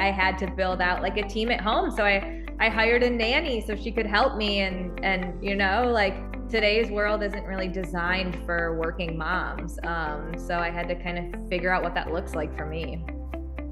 I had to build out like a team at home. So I hired a nanny so she could help me. And like today's world isn't really designed for working moms. So I had to kind of figure out what that looks like for me.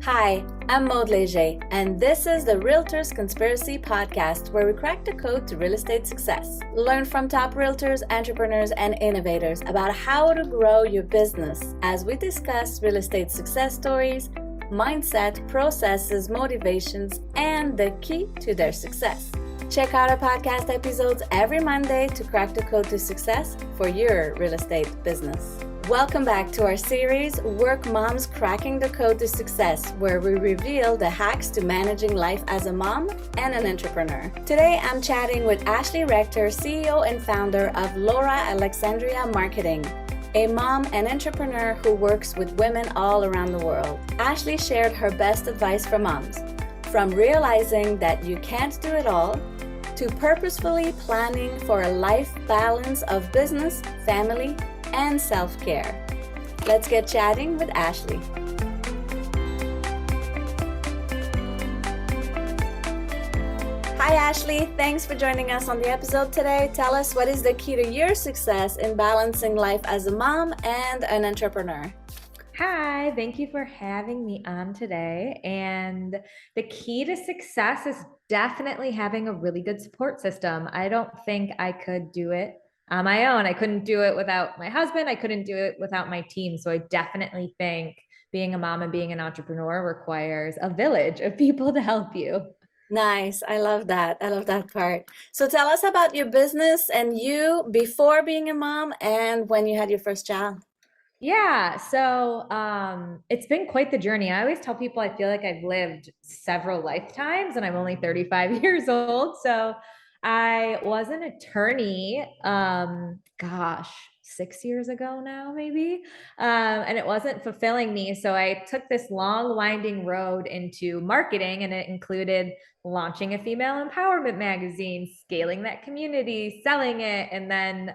Hi, I'm Maud Leger, and this is the Realtors Conspiracy Podcast, where we crack the code to real estate success. Learn from top realtors, entrepreneurs, and innovators about how to grow your business as we discuss real estate success stories, mindset, processes, motivations, and the key to their success. Check out our podcast episodes every Monday to crack the code to success for your real estate business. Welcome back to our series, Work Moms Cracking the Code to Success, where we reveal the hacks to managing life as a mom and an entrepreneur. Today, I'm chatting with Ashley Rector, CEO and founder of Laura Alexandria Marketing, a mom and entrepreneur who works with women all around the world. Ashley shared her best advice for moms, from realizing that you can't do it all, to purposefully planning for a life balance of business, family, and self-care. Let's get chatting with Ashley. Hi Ashley, thanks for joining us on the episode today. Tell us, what is the key to your success in balancing life as a mom and an entrepreneur? Hi, thank you for having me on today. And the key to success is definitely having a really good support system. I don't think I could do it on my own. I couldn't do it without my husband. I couldn't do it without my team. So I definitely think being a mom and being an entrepreneur requires a village of people to help you. Nice. I love that. I love that part. So tell us about your business and you before being a mom and when you had your first child. Yeah, so it's been quite the journey. I always tell people I feel like I've lived several lifetimes and I'm only 35 years old. So I was an attorney, gosh, 6 years ago now, maybe. And it wasn't fulfilling me. So I took this long, winding road into marketing, and it included launching a female empowerment magazine, scaling that community, selling it, and then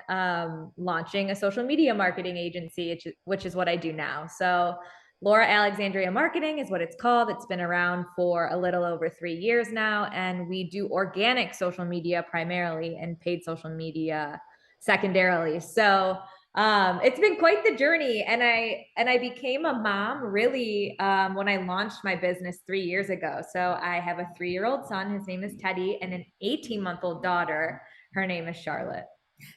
launching a social media marketing agency, which is what I do now. So Laura Alexandria Marketing is what it's called. It's been around for a little over 3 years now, and we do organic social media primarily and paid social media secondarily. So it's been quite the journey, and I became a mom really when I launched my business 3 years ago. So I have a 3-year-old son, his name is Teddy, and an 18-month-old daughter, her name is Charlotte.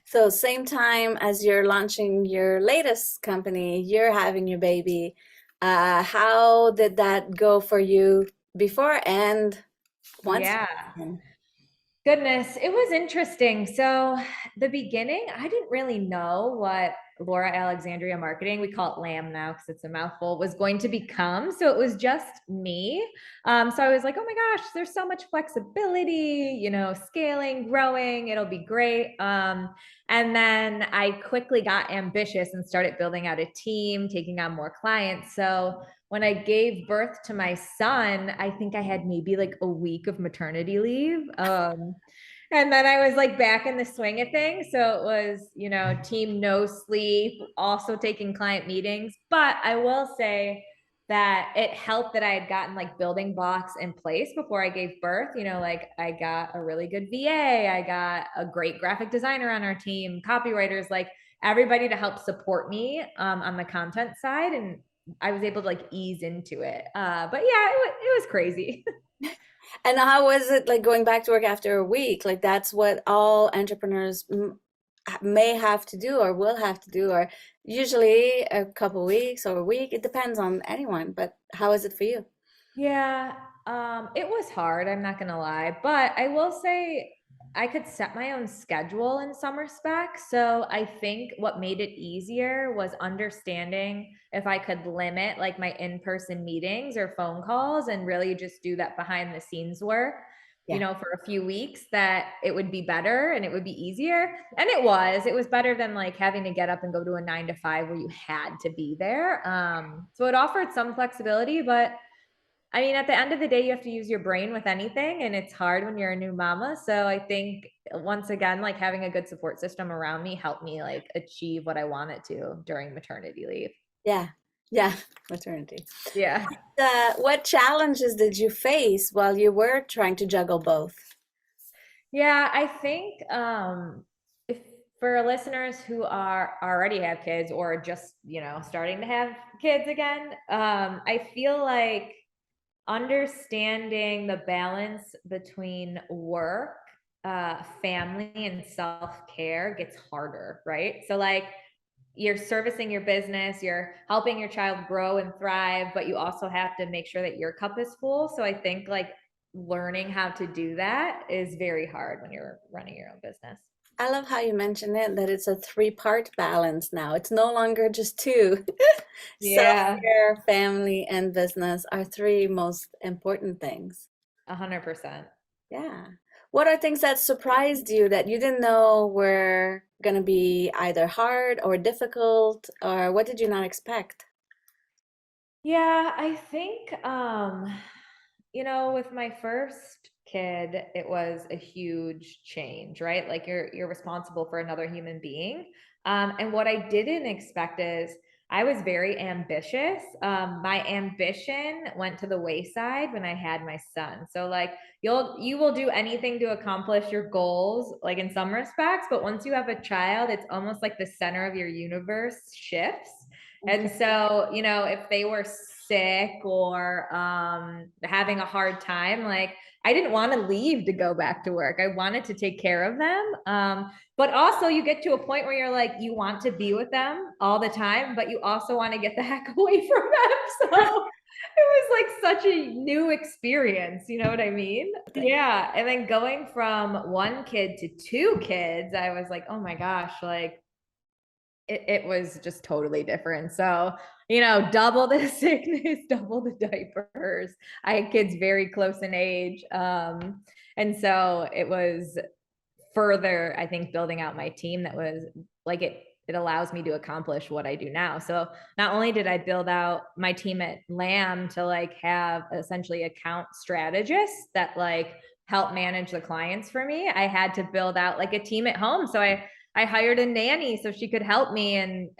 So same time as you're launching your latest company, you're having your baby. How did that go for you before and once? Yeah. Goodness, it was interesting. So, the beginning, I didn't really know what Laura Alexandria Marketing, we call it LAM now because it's a mouthful, was going to become. So, it was just me. So, I was like, oh my gosh, there's so much flexibility, scaling, growing, it'll be great. And then I quickly got ambitious and started building out a team, taking on more clients. So, when I gave birth to my son, I think I had maybe like a week of maternity leave. And then I was like back in the swing of things. So it was, team no sleep, also taking client meetings. But I will say that it helped that I had gotten like building blocks in place before I gave birth. Like I got a really good VA, I got a great graphic designer on our team, copywriters, like everybody to help support me on the content side. And I was able to like ease into it. But yeah, it was crazy. And how was it like going back to work after a week? Like that's what all entrepreneurs may have to do or will have to do, or usually a couple weeks or a week. It depends on anyone, but how is it for you? Yeah, it was hard, I'm not gonna lie, but I will say I could set my own schedule in some respects. So I think what made it easier was understanding if I could limit like my in-person meetings or phone calls and really just do that behind the scenes work, Yeah. for a few weeks, that it would be better and it would be easier. And it was better than like having to get up and go to a 9 to 5 where you had to be there. So it offered some flexibility, but I mean, at the end of the day, you have to use your brain with anything, and it's hard when you're a new mama. So I think once again, like having a good support system around me helped me like achieve what I wanted to during maternity leave. Yeah. Yeah, maternity. Yeah. What challenges did you face while you were trying to juggle both? Yeah, I think if for listeners who are already have kids or just, starting to have kids again, I feel like understanding the balance between work, family, and self-care gets harder, right? So like you're servicing your business, you're helping your child grow and thrive, but you also have to make sure that your cup is full. So I think like learning how to do that is very hard when you're running your own business. I love how you mentioned it, that it's a three-part balance now. It's no longer just two. Yeah, Self-care, family, and business are three most important things. 100%. Yeah. What are things that surprised you that you didn't know were going to be either hard or difficult, or what did you not expect? Yeah, I think with my first kid, it was a huge change, right? Like you're responsible for another human being. And what I didn't expect is I was very ambitious. My ambition went to the wayside when I had my son. So like you will do anything to accomplish your goals, like in some respects, but once you have a child, it's almost like the center of your universe shifts. And Okay. so, if they were sick or having a hard time, like I didn't want to leave to go back to work. I wanted to take care of them. But also, you get to a point where you're like, you want to be with them all the time, but you also want to get the heck away from them. So it was like such a new experience. You know what I mean? Yeah. And then going from one kid to two kids, I was like, oh my gosh, like it was just totally different. So, double the sickness, double the diapers. I had kids very close in age. And so it was further, I think, building out my team that was like it allows me to accomplish what I do now. So not only did I build out my team at Lamb to like have essentially account strategists that like help manage the clients for me, I had to build out like a team at home. So I hired a nanny so she could help me and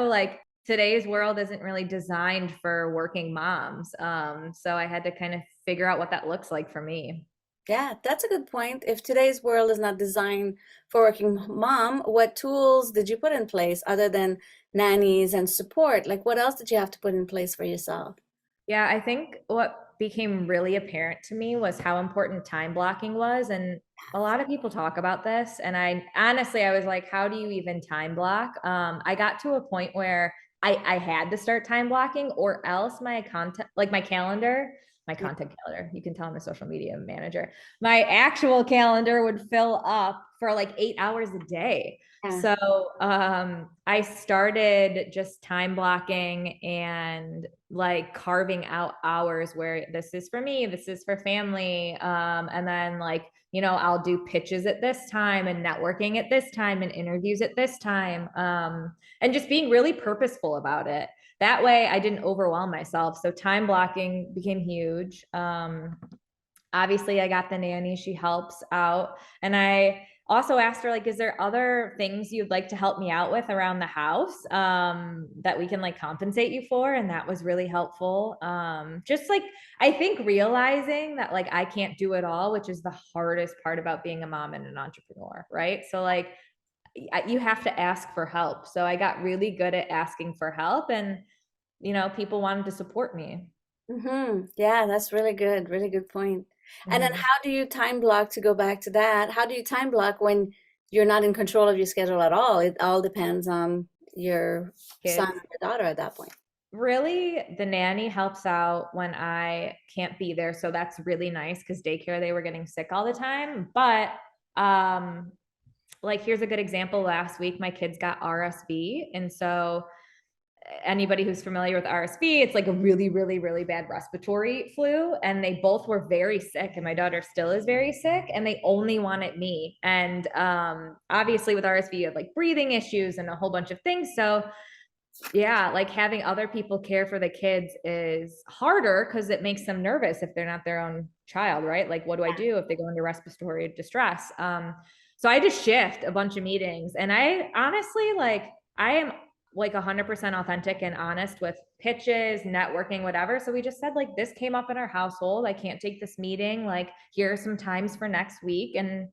like today's world isn't really designed for working moms. So I had to kind of figure out what that looks like for me. Yeah, that's a good point. If today's world is not designed for working mom, what tools did you put in place other than nannies and support? Like, what else did you have to put in place for yourself? Yeah, I think what became really apparent to me was how important time blocking was. And a lot of people talk about this. And I was like, how do you even time block? I got to a point where I had to start time blocking, or else my content, like my Yeah. content calendar, you can tell I'm a social media manager, my actual calendar would fill up for like 8 hours a day. Yeah. So I started just time blocking and like carving out hours where this is for me, this is for family. And then like, I'll do pitches at this time and networking at this time and interviews at this time. And just being really purposeful about it. That way I didn't overwhelm myself. So time blocking became huge. Obviously I got the nanny, she helps out. And I also asked her, like, is there other things you'd like to help me out with around the house that we can like compensate you for? And that was really helpful. Just like I think realizing that like I can't do it all, which is the hardest part about being a mom and an entrepreneur, right? So like you have to ask for help. So I got really good at asking for help, and people wanted to support me. Yeah, that's really good. Really good point. And then Mhm. how do you time block, to go back to that? How do you time block when you're not in control of your schedule at all? It all depends on your son Kids. or your daughter at that point. Really, the nanny helps out when I can't be there. So that's really nice because daycare, they were getting sick all the time. But um, like here's a good example. Last week, my kids got RSV. And so anybody who's familiar with RSV, it's like a really, really, really bad respiratory flu. And they both were very sick. And my daughter still is very sick. And they only wanted me. And obviously, with RSV, you have like breathing issues and a whole bunch of things. So yeah, like having other people care for the kids is harder because it makes them nervous if they're not their own child, right? Like, what do I do if they go into respiratory distress? So I just shift a bunch of meetings, and I honestly like I am like 100% authentic and honest with pitches, networking, whatever. So we just said, like, this came up in our household. I can't take this meeting. Like, here are some times for next week. And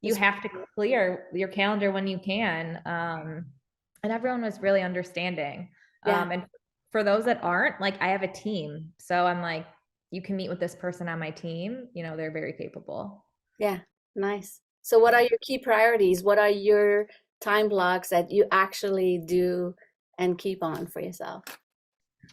you That's have to clear your calendar when you can. And everyone was really understanding. yeah, And for those that aren't, like, I have a team. So I'm like, you can meet with this person on my team. You know, they're very capable. yeah, nice. So what are your key priorities? What are your time blocks that you actually do and keep on for yourself?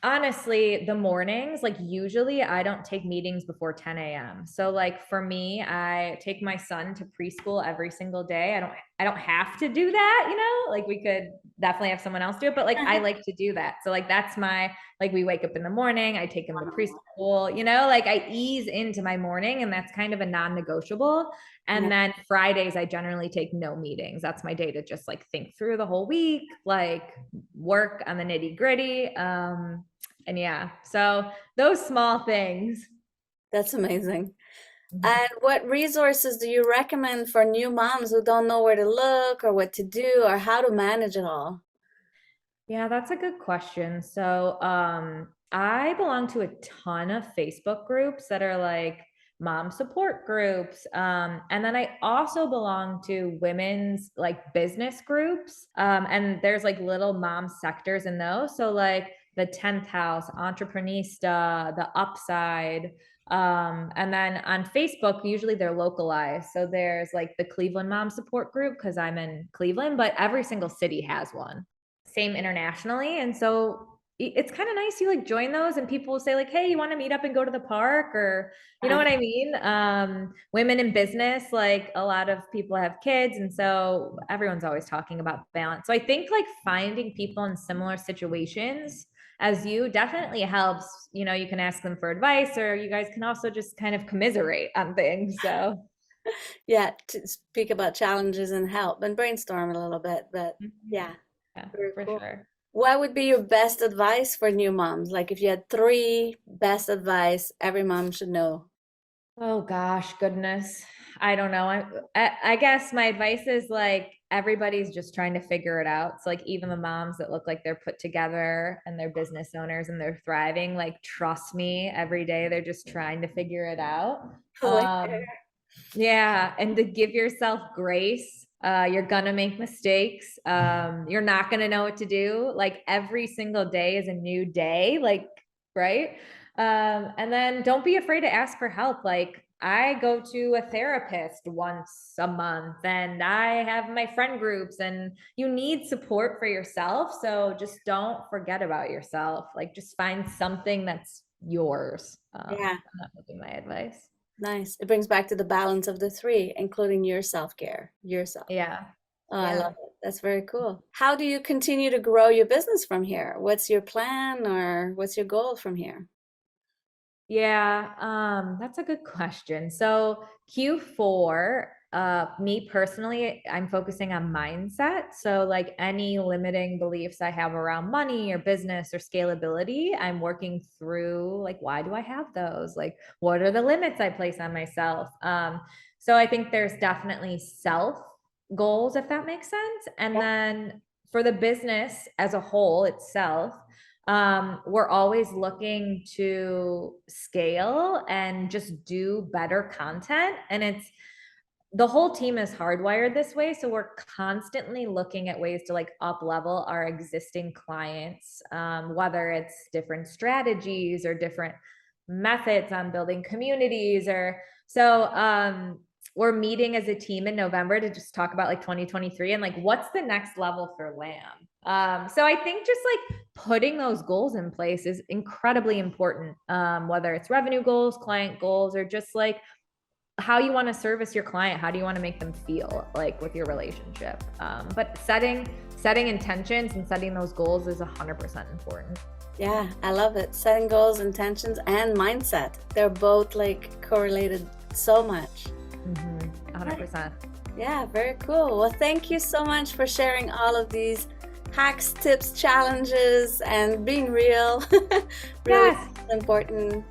Honestly, the mornings, like usually I don't take meetings before 10 a.m. So like for me, I take my son to preschool every single day. I don't have to do that, you know? Like we could definitely have someone else do it, but like I like to do that. So like that's my like we wake up in the morning, I take him to preschool, you know, like I ease into my morning and that's kind of a non-negotiable. Yeah, And then Fridays, I generally take no meetings. That's my day to just like think through the whole week, like work on the nitty gritty. And yeah, so those small things. that's amazing. And what resources do you recommend for new moms who don't know where to look or what to do or how to manage it all? Yeah, that's a good question. So, I belong to a ton of Facebook groups that are like mom support groups. And then I also belong to women's like business groups. And there's like little mom sectors in those. So like the 10th house, entreprenista, the upside. And then on Facebook, usually they're localized. So there's like the Cleveland mom support group because I'm in Cleveland, but every single city has one. Same internationally. And so it's kind of nice you like join those and people will say like, hey, you want to meet up and go to the park or you know Uh, what I mean? Women in business, like a lot of people have kids. And so everyone's always talking about balance. So I think like finding people in similar situations as you definitely helps. You know, you can ask them for advice or you guys can also just kind of commiserate on things. So yeah, to speak about challenges and help and brainstorm a little bit. But mhm. yeah, Yeah, very for cool. sure. What would be your best advice for new moms? Like if you had three best advice every mom should know. Oh gosh, goodness. I don't know. I guess my advice is like everybody's just trying to figure it out. So like even the moms that look like they're put together and they're business owners and they're thriving, like trust me, every day they're just trying to figure it out. Like, Yeah, and to give yourself grace. You're gonna make mistakes. You're not gonna know what to do. Like every single day is a new day, like, right? And then don't be afraid to ask for help. Like I go to a therapist once a month and I have my friend groups and you need support for yourself. So just don't forget about yourself. Like just find something that's yours. yeah, That would be my advice. nice. It brings back to the balance of the three, including your self-care, yourself. Yeah. Oh, I love Yeah. it. That's very cool. How do you continue to grow your business from here? What's your plan or what's your goal from here? Yeah, that's a good question. So Q4, me personally, I'm focusing on mindset. So like any limiting beliefs I have around money or business or scalability, I'm working through like why do I have those? Like what are the limits I place on myself? So I think there's definitely self goals, if that makes sense. And Yeah, then for the business as a whole itself, we're always looking to scale and just do better content. And it's the whole team is hardwired this way. So we're constantly looking at ways to like up level our existing clients, whether it's different strategies or different methods on building communities or so we're meeting as a team in November to just talk about like 2023 and like what's the next level for Lamb. So I think just like putting those goals in place is incredibly important, whether it's revenue goals, client goals, or just like how you want to service your client. How do you want to make them feel like with your relationship? But setting intentions and setting those goals is 100% important. yeah, I love it. Setting goals, intentions, and mindset. They're both like correlated so much. 100%. Yeah, very cool. Well, thank you so much for sharing all of these hacks, tips, challenges, and being real. Really Yes. important.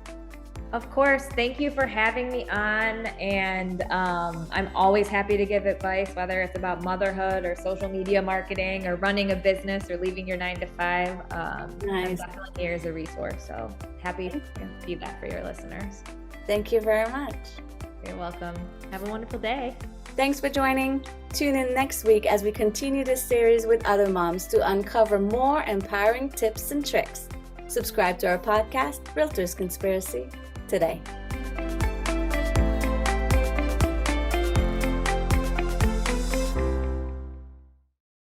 Of course. Thank you for having me on. And I'm always happy to give advice, whether it's about motherhood or social media marketing or running a business or leaving your 9 to 5. I'm Nice. definitely here as a resource. So happy to be that for your listeners. Thank you very much. You're welcome. Have a wonderful day. Thanks for joining. Tune in next week as we continue this series with other moms to uncover more empowering tips and tricks. Subscribe to our podcast, Realtors Conspiracy, today.